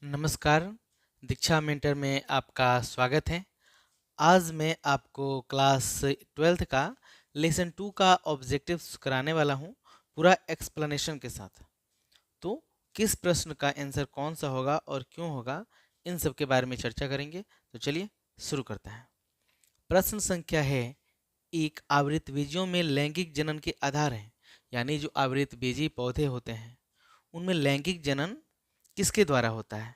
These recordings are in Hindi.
नमस्कार, दीक्षा मेंटर में आपका स्वागत है। आज मैं आपको क्लास 12th का लेसन 2 का ऑब्जेक्टिव्स कराने वाला हूँ, पूरा एक्सप्लेनेशन के साथ। तो किस प्रश्न का आंसर कौन सा होगा और क्यों होगा, इन सब के बारे में चर्चा करेंगे। तो चलिए शुरू करते हैं। प्रश्न संख्या है, एक आवृतबीजियों में लैंगिक जनन के आधार हैं, यानी जो आवृतबीजी पौधे होते हैं उनमें लैंगिक जनन किसके द्वारा होता है,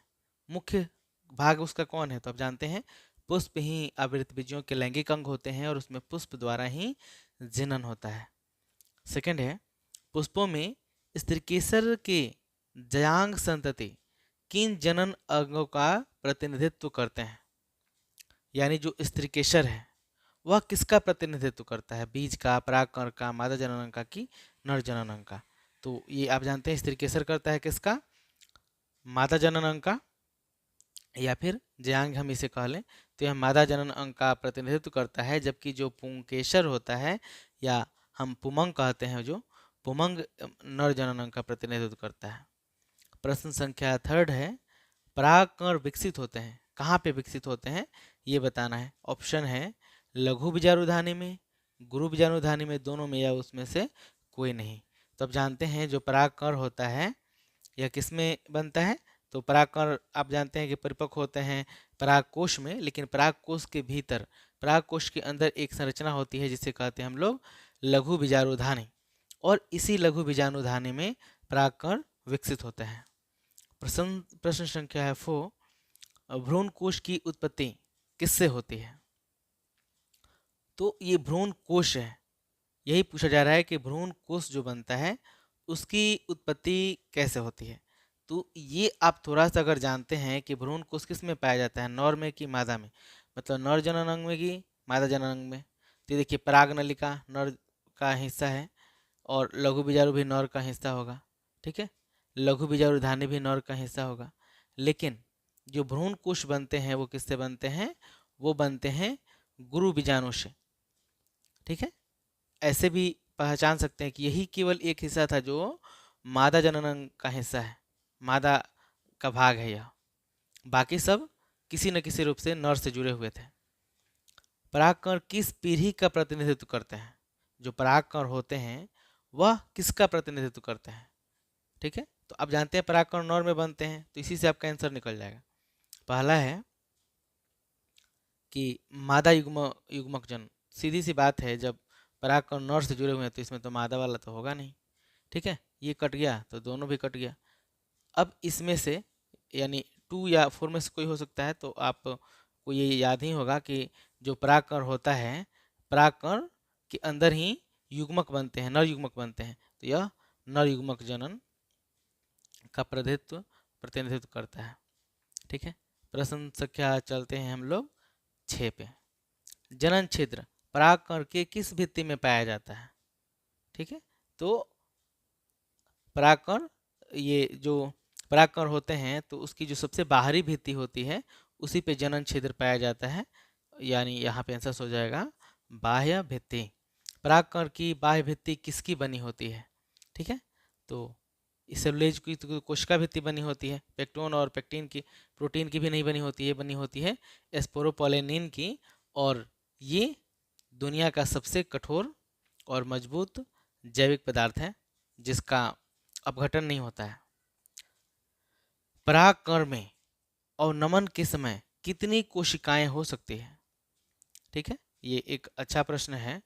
मुख्य भाग उसका कौन है। तो आप जानते हैं पुष्प ही आवृतबीजियों के लैंगिक अंग होते हैं और उसमें पुष्प द्वारा ही जनन होता है। सेकंड है, पुष्पों में स्त्रीकेसर के जयांग संतति किन जनन अंगों का प्रतिनिधित्व करते हैं, यानी जो स्त्रीकेसर है वह किसका प्रतिनिधित्व करता है, बीज का, परागकण का, मादा जनन अंग का कि नर जनन अंग का। तो ये आप जानते हैं स्त्रीकेसर करता है किसका, मादा जनन अंग का, या फिर जयांग हम इसे कह लें तो यह मादा जनन अंग का प्रतिनिधित्व करता है, जबकि जो पुंकेसर होता है या हम पुमंग कहते हैं, जो पुमंग नर जनन अंग का प्रतिनिधित्व करता है। प्रश्न संख्या थर्ड है, परागकण विकसित होते हैं, कहाँ पे विकसित होते हैं ये बताना है। ऑप्शन है लघु बीजाणुधानी में, गुरु बीजाणुधानी में, दोनों में, या उसमें से कोई नहीं। तो अब जानते हैं जो परागकण होता है यह किसमें बनता है। तो परागकण आप जानते हैं कि परिपक्व होते हैं परागकोश में, लेकिन परागकोश के भीतर, परागकोश के अंदर एक संरचना होती है जिसे कहते हैं हम लोग लघु बीजाणुधानी, और इसी लघु बीजाणुधानी में परागकण विकसित होते हैं। प्रश्न संख्या है 4, भ्रूण कोश की उत्पत्ति किससे होती है। तो ये भ्रूण कोश है, यही पूछा जा रहा है कि भ्रूण कोश जो बनता है उसकी उत्पत्ति कैसे होती है। तो ये आप थोड़ा सा अगर जानते हैं कि भ्रूण कोश किस में पाया जाता है, नर में कि मादा में, मतलब नर जनन अंग में कि मादा जनन अंग में। तो देखिए परागनलिका नर का हिस्सा है और लघु बीजाणु भी नर का हिस्सा होगा, ठीक है, लघु बीजाणुधानी भी नर का हिस्सा होगा। लेकिन जो भ्रूण कोश बनते हैं वो किससे बनते हैं, वो बनते हैं गुरु बीजाणु से, ठीक है। ऐसे भी पहचान सकते हैं कि यही केवल एक हिस्सा था जो मादा जनन का हिस्सा है, मादा का भाग है यह, बाकी सब किसी न किसी रूप से नर से जुड़े हुए थे। परागकण किस पीढ़ी का प्रतिनिधित्व करते हैं, जो परागकण होते हैं वह किसका प्रतिनिधित्व करते हैं, ठीक है। तो आप जानते हैं परागकण नर में बनते हैं, तो इसी से आपका आंसर निकल जाएगा। पहला है कि मादा युग्मक जन, सीधी सी बात है, जब परागकण नर से जुड़े हुए हैं तो इसमें तो मादा वाला तो होगा नहीं, ठीक है, ये कट गया तो दोनों भी कट गया। अब इसमें से यानी 2 या 4 में से कोई हो सकता है, तो आपको ये याद ही होगा कि जो परागकण होता है, परागकण के अंदर ही युग्मक बनते हैं, नर युग्मक बनते हैं, तो यह नर युग्मक जनन का प्रतिनिधित्व करता है, ठीक है। प्रश्न संख्या चलते हैं हम लोग 6 पे। जनन छिद्र परागकण के किस भित्ति में पाया जाता है, ठीक है। तो परागकण, ये जो परागकण होते हैं तो उसकी जो सबसे बाहरी भित्ति होती है उसी पे जनन छिद्र पाया जाता है, यानी यहाँ पे आंसर हो जाएगा बाह्य भित्ति। परागकण की बाह्य भित्ति किसकी बनी होती है, ठीक है। तो सेलुलोज की तो कोशिका भित्ति बनी होती है, पेक्टोन और पेक्टिन की, प्रोटीन की भी नहीं बनी होती है, बनी होती है स्पोरोपोलेनिन की, और ये दुनिया का सबसे कठोर और मजबूत जैविक पदार्थ है जिसका अपघटन नहीं होता है। परागकण में अवनमन के समय कितनी कोशिकाएं हो सकती है, ठीक है। ये एक अच्छा प्रश्न है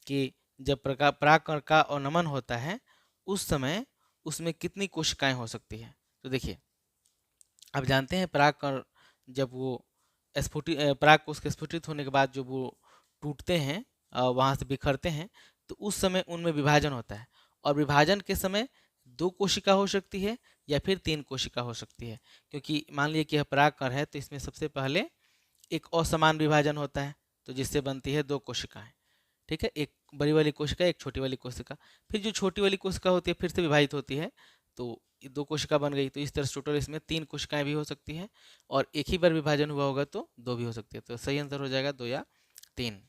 कि जब परागकण का अवनमन होता है उस समय उसमें कितनी कोशिकाएं हो सकती है। तो देखिए आप जानते हैं परागकण जब वो परागकोश के स्फुटित होने के बाद जब वो टूटते हैं, वहाँ से बिखरते हैं, तो उस समय उनमें विभाजन होता है, और विभाजन के समय 2 कोशिका हो सकती है या फिर 3 कोशिका हो सकती है, क्योंकि मान लीजिए कि यह परागकण है तो इसमें सबसे पहले एक असमान विभाजन होता है, तो जिससे बनती है 2 कोशिकाएं, ठीक है, एक बड़ी वाली कोशिका, एक छोटी वाली कोशिका। फिर जो छोटी वाली कोशिका होती है फिर से विभाजित होती है, तो 2 कोशिका बन गई, तो इस तरह से टोटल इसमें 3 कोशिकाएं भी हो सकती है, और एक ही बार विभाजन हुआ होगा तो 2 भी हो सकती है। तो सही आंसर हो जाएगा 2 या 3।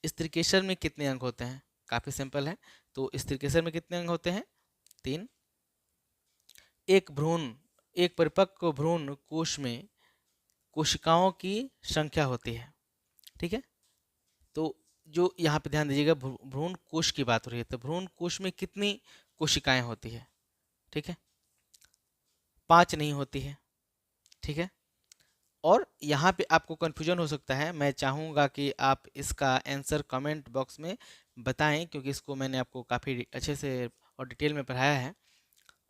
स्त्रीकेसर में कितने अंग होते हैं, काफ़ी सिंपल है। तो स्त्रीकेसर में कितने अंग होते हैं, 3। एक भ्रूण एक परिपक्व भ्रूण कोश में कोशिकाओं की संख्या होती है। ठीक है, तो जो यहाँ पे ध्यान दीजिएगा, भ्रूण कोश की बात हो रही है, तो भ्रूण कोश में कितनी कोशिकाएं होती है? ठीक है, 5 नहीं होती है। ठीक है, और यहाँ पे आपको कन्फ्यूजन हो सकता है, मैं चाहूँगा कि आप इसका आंसर कमेंट बॉक्स में बताएं, क्योंकि इसको मैंने आपको काफ़ी अच्छे से और डिटेल में पढ़ाया है।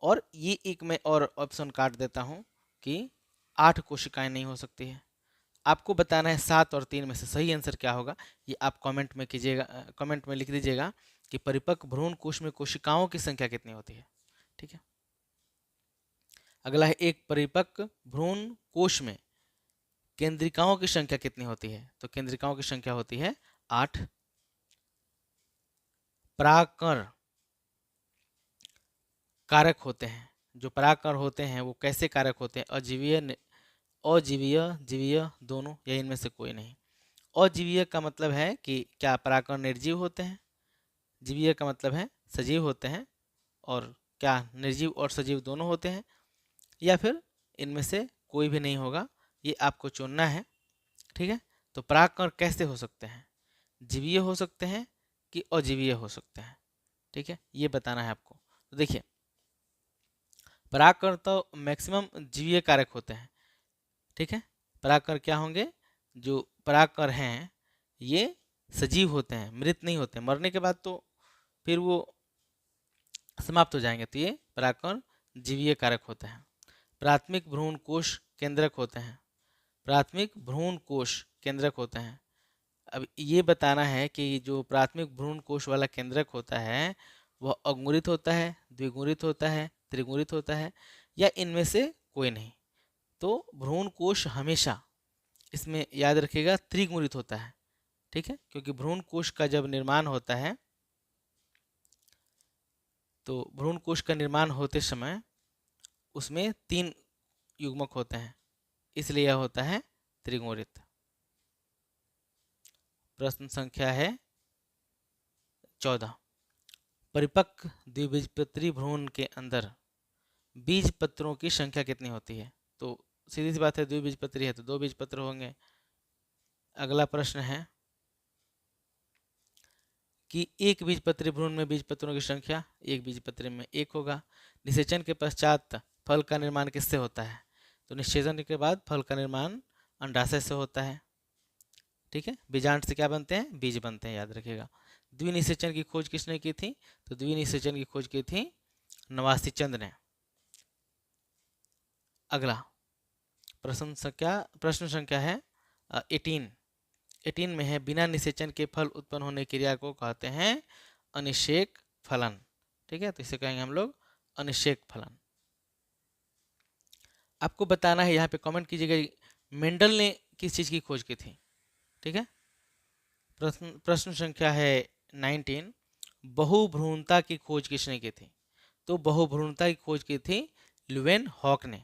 और ये एक मैं और ऑप्शन काट देता हूँ कि 8 कोशिकाएं नहीं हो सकती है। आपको बताना है 7 और 3 में से सही आंसर क्या होगा, ये आप कमेंट में कीजिएगा, कमेंट में लिख दीजिएगा कि परिपक्व भ्रूण कोश में कोशिकाओं की संख्या कितनी होती है। ठीक है, अगला है, एक परिपक्व भ्रूण कोश में केंद्रिकाओं की संख्या कितनी होती है? तो केंद्रिकाओं की संख्या होती है 8। परागकण कारक होते हैं, जो परागकण होते हैं वो कैसे कारक होते हैं? अजीवीय, अजीवीय, जीवीय, दोनों या इनमें से कोई नहीं। अजीवीय का मतलब है कि क्या परागकण निर्जीव होते हैं, जीवीय का मतलब है सजीव होते हैं, और क्या निर्जीव और सजीव दोनों होते हैं, या फिर इनमें से कोई भी नहीं होगा, ये आपको चुनना है। ठीक है, तो परागकण कैसे हो सकते हैं? जीवीय हो सकते हैं कि अजीवीय हो सकते हैं? ठीक है, ये बताना है आपको। तो देखिए, परागकण तो मैक्सिमम जीवीय कारक होते हैं। ठीक है, परागकण क्या होंगे? जो परागकण हैं ये सजीव होते हैं, मृत नहीं होते, मरने के बाद तो फिर वो समाप्त हो जाएंगे, तो ये परागकण जीवीय कारक होते हैं। प्राथमिक भ्रूण कोश केंद्रक होते हैं, प्राथमिक भ्रूण कोश केंद्रक होते हैं। अब ये बताना है कि जो प्राथमिक भ्रूण कोश वाला केंद्रक होता है वह अगुणित होता है, द्विगुणित होता है, त्रिगुणित होता है, या इनमें से कोई नहीं। तो भ्रूण कोश हमेशा, इसमें याद रखिएगा, त्रिगुणित होता है। ठीक है, क्योंकि भ्रूण कोश का जब निर्माण होता है तो भ्रूण कोश का निर्माण होते समय उसमें 3 युग्मक होते हैं, इसलिए यह होता है त्रिगुणित। प्रश्न संख्या है 14। परिपक्व द्विबीजपत्री भ्रूण के अंदर बीज पत्रों की संख्या कितनी होती है? तो सीधी सी बात है, द्विबीजपत्री है तो 2 बीज पत्र होंगे। अगला प्रश्न है कि एक बीजपत्री भ्रूण में बीज पत्रों की संख्या, एक बीजपत्री में 1 होगा। निषेचन के पश्चात फल का निर्माण किससे होता है? तो निषेचन के बाद फल का निर्माण अंडाशय से होता है। ठीक है, बीजांड से क्या बनते हैं? बीज बनते हैं, याद रखिएगा। द्विनिषेचन की खोज किसने की थी? तो द्विनिषेचन की खोज की थी नवासी चंद ने। अगला प्रश्न संख्या है 18 में है, बिना निषेचन के फल उत्पन्न होने की क्रिया को कहते हैं अनिषेक फलन। ठीक है, तो इसे कहेंगे हम लोग अनिषेक फलन। आपको बताना है, यहाँ पे कमेंट कीजिएगा मेंडल ने किस चीज की खोज की थी। ठीक है, प्रश्न संख्या है 19, बहुभ्रूणता की खोज किसने की थी? तो बहुभ्रूणता की खोज की थी लुवेन हॉक ने।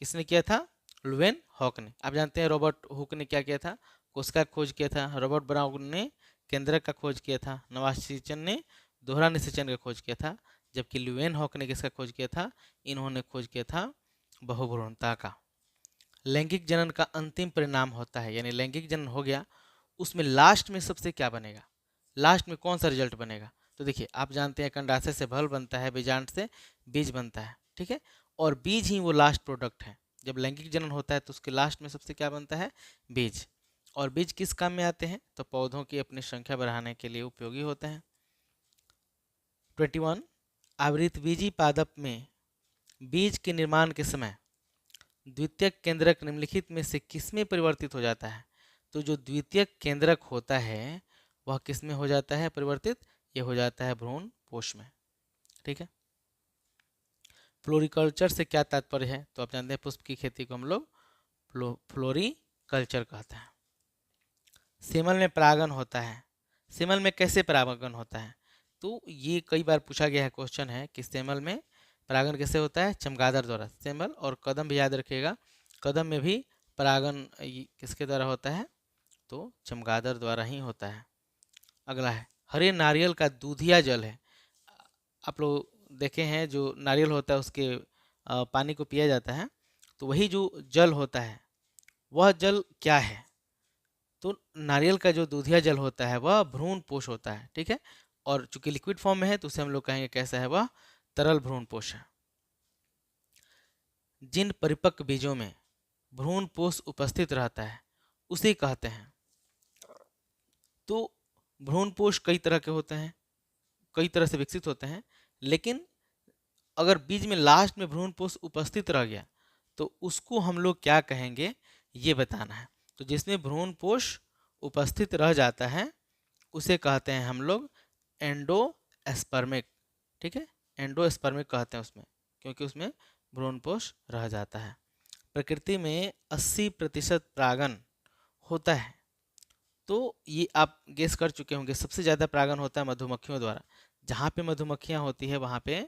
किसने किया था? लुवेन हॉक ने। आप जानते हैं रॉबर्ट हुक ने क्या किया था? कोशिका खोज किया था। रॉबर्ट ब्राउन ने केंद्रक का खोज किया था। नवासीचन ने दोहरा निषेचन का खोज किया था, जबकि लुवेन हॉक ने किसका खोज किया था? इन्होंने खोज किया था बहुभ्रूणता का। लैंगिक जनन का अंतिम परिणाम होता है, यानी लैंगिक जनन हो गया, उसमें लास्ट में सबसे क्या बनेगा? लास्ट में कौन सा रिजल्ट बनेगा? तो देखिए, आप जानते हैं अंडाशय से फल बनता है, बीजांड से बीज बनता है। ठीक है, और बीज ही वो लास्ट प्रोडक्ट है। जब लैंगिक जनन होता है तो उसके लास्ट में सबसे क्या बनता है? बीज। और बीज किस काम में आते हैं? तो पौधों की अपनी संख्या बढ़ाने के लिए उपयोगी होते हैं। 21, आवृतबीजी पादप में बीज के निर्माण के समय द्वितीयक केंद्रक निम्नलिखित में से किसमें परिवर्तित हो जाता है? तो जो द्वितीयक केंद्रक होता है वह किसमें हो जाता है परिवर्तित? ये हो जाता है भ्रूण पोष में। ठीक है, फ्लोरिकल्चर से क्या तात्पर्य है? तो आप जानते हैं पुष्प की खेती को हम लोग फ्लोरिकल्चर कहते हैं। सेमल में परागन होता है, सेमल में कैसे परागन होता है? तो ये कई बार पूछा गया है, क्वेश्चन है कि सेमल में परागन कैसे होता है? चमगादड़ द्वारा। सेमल और कदम भी याद रखिएगा, कदम में भी परागन किसके द्वारा होता है? तो चमगादड़ द्वारा ही होता है। अगला है, हरे नारियल का दूधिया जल है। आप लोग देखे हैं जो नारियल होता है उसके पानी को पिया जाता है, तो वही जो जल होता है वह जल क्या है? तो नारियल का जो दूधिया जल होता है वह भ्रूण पोष होता है, ठीक है। और चूंकि लिक्विड फॉर्म में है तो उसे हम लोग कहेंगे कैसा है, वह तरल भ्रूण पोष है। जिन परिपक्व बीजों में भ्रूण पोष उपस्थित रहता है उसे कहते हैं। तो भ्रूण पोष कई तरह के होते हैं, कई तरह से विकसित होते हैं, लेकिन अगर बीज में लास्ट में भ्रूण पोष उपस्थित रह गया तो उसको हम लोग क्या कहेंगे, ये बताना है। तो जिसमें भ्रूण पोष उपस्थित रह जाता है उसे कहते हैं हम लोग एंडोस्पर्मिक, ठीक है। एंडोस्पर्मिक कहते हैं उसमें, क्योंकि उसमें भ्रूण पोष रह जाता है। प्रकृति में 80% परागण होता है। तो ये आप गेस कर चुके होंगे, सबसे ज़्यादा परागण होता है मधुमक्खियों द्वारा। जहाँ पे मधुमक्खियाँ होती है वहाँ पे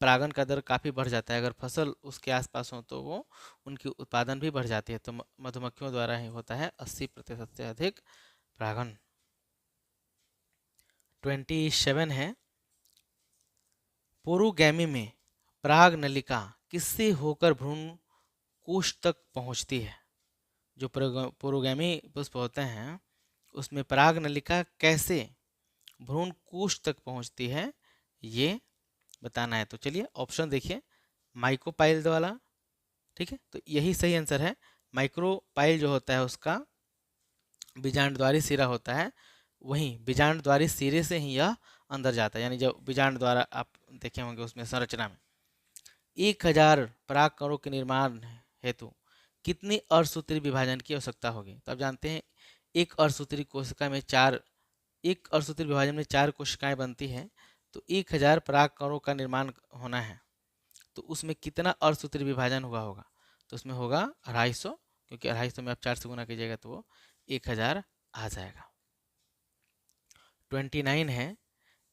परागण का दर काफ़ी बढ़ जाता है। अगर फसल उसके आसपास हो तो वो उनकी उत्पादन भी बढ़ जाती है। तो मधुमक्खियों द्वारा ही होता है 80% से अधिक परागण। 27 है, पोरोगैमी में पराग नलिका किससे होकर भ्रूण कोश तक पहुंचती है? जो पोरोगैमी पुष्प होते हैं उसमें पराग नलिका कैसे भ्रूण कोश तक पहुंचती है, ये बताना है। तो चलिए ऑप्शन देखिए, माइक्रोपाइल वाला, ठीक है, तो यही सही आंसर है। माइक्रोपाइल जो होता है उसका बीजांडद्वारी सिरा होता है, वहीं बीजांडद्वारी सिरे से ही यह अंदर जाता है। यानी जब बीजांड द्वारा आप देखे होंगे उसमें संरचना में 1000 पराग कणों के निर्माण हेतु कितनी अर्धसूत्री विभाजन की आवश्यकता होगी? तो आप जानते हैं एक अर्धसूत्री कोशिका में एक अर्धसूत्री विभाजन में 4 कोशिकाएं बनती हैं। तो 1000 पराग कणों का निर्माण होना है, तो उसमें कितना अर्धसूत्री विभाजन हुआ होगा? तो उसमें होगा 250, क्योंकि 250 में आप 4 से गुना कीजिएगा तो वो 1000 आ जाएगा। 29 है,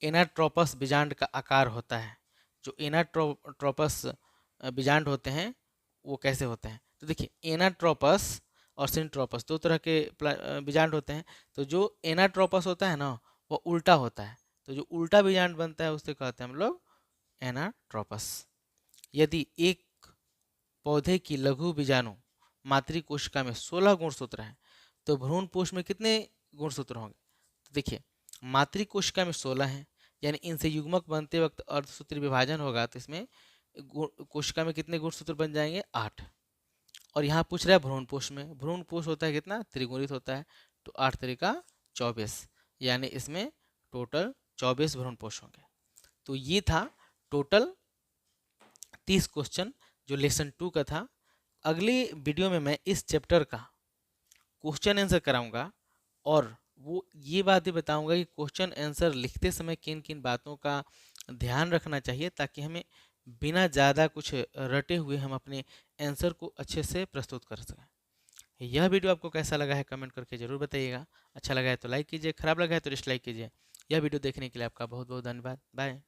एनाट्रोपस बीजांड का आकार होता है। जो एनाट्रोपस बीजांड होते हैं वो कैसे होते हैं? तो देखिए, एनाट्रोपस और सिंट्रोपस दो तरह के बीजांड होते हैं। तो जो एनाट्रोपस होता है ना वो उल्टा होता है, तो जो उल्टा बीजांड बनता है उसे कहते हैं हम लोग एनाट्रोपस। यदि एक पौधे की लघु बीजाणु मातृ कोशिका में 16 गुणसूत्र हैं तो भ्रूण कोश में कितने गुणसूत्र होंगे? तो देखिए, मातृ कोशिका में 16 हैं, यानी इनसे युग्मक बनते वक्त अर्धसूत्री विभाजन होगा तो इसमें कोशिका में कितने गुणसूत्र बन जाएंगे? 8। और यहाँ पूछ रहा है भ्रूणपोष में, भ्रूणपोष होता है कितना? त्रिगुणित होता है, तो 8 तरीका 24, यानी इसमें टोटल 24 भ्रूणपोष होंगे। तो ये था टोटल 30 क्वेश्चन जो लेसन 2 का था। अगले वीडियो में मैं इस चैप्टर का क्वेश्चन आंसर कराऊंगा और वो ये बातें बताऊंगा कि क्वेश्चन आंसर लिखते समय किन किन बातों का ध्यान रखना चाहिए, ताकि हमें बिना ज़्यादा कुछ रटे हुए हम अपने आंसर को अच्छे से प्रस्तुत कर सकें। यह वीडियो आपको कैसा लगा है कमेंट करके ज़रूर बताइएगा। अच्छा लगा है तो लाइक कीजिए, खराब लगा है तो डिसलाइक कीजिए। यह वीडियो देखने के लिए आपका बहुत बहुत धन्यवाद। बाय।